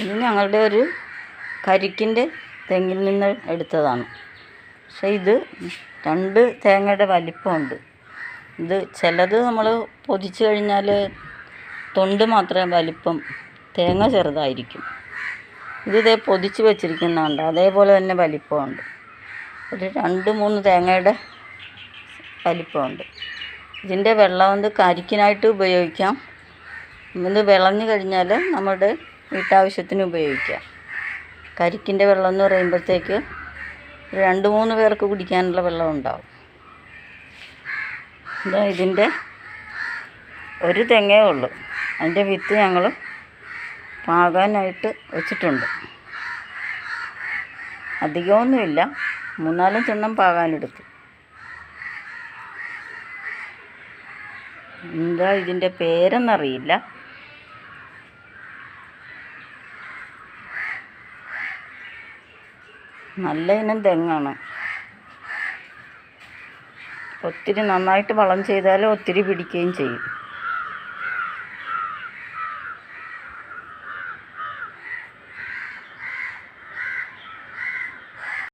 ഇത് ഞങ്ങളുടെ ഒരു കരിക്കിൻ്റെ തെങ്ങിൽ നിന്ന് എടുത്തതാണ്. പക്ഷേ ഇത് 2 തേങ്ങയുടെ വലിപ്പമുണ്ട്. ഇത് ചിലത് നമ്മൾ പൊതിച്ച് കഴിഞ്ഞാൽ തൊണ്ട് മാത്രമേ വലിപ്പം, തേങ്ങ ചെറുതായിരിക്കും. ഇതേ പൊതിച്ച് വെച്ചിരിക്കുന്നതുണ്ട്, അതേപോലെ തന്നെ വലിപ്പമുണ്ട്. ഒരു 2-3 തേങ്ങയുടെ വലിപ്പമുണ്ട്. ഇതിൻ്റെ വെള്ളം കരിക്കിനായിട്ട് ഉപയോഗിക്കാം. ഇത് വിളഞ്ഞു കഴിഞ്ഞാൽ നമ്മുടെ വീട്ടാവശ്യത്തിന് ഉപയോഗിക്കാം. കരിക്കിൻ്റെ വെള്ളം എന്ന് പറയുമ്പോഴത്തേക്ക് 2-3 പേർക്ക് കുടിക്കാനുള്ള വെള്ളം ഉണ്ടാവും. ഇതിൻ്റെ ഒരു തെങ്ങേ ഉള്ളൂ. അതിൻ്റെ വിത്ത് ഞങ്ങൾ പാകാനായിട്ട് വെച്ചിട്ടുണ്ട്. അധികമൊന്നുമില്ല, 3-4 ചുണ്ണം പാകാനെടുത്തു. ഇതിൻ്റെ പേരെന്നറിയില്ല. നല്ല ഇനം തെങ്ങാണ്. ഒത്തിരി നന്നായിട്ട് വളം ചെയ്താൽ ഒത്തിരി പിടിക്കുകയും ചെയ്യും.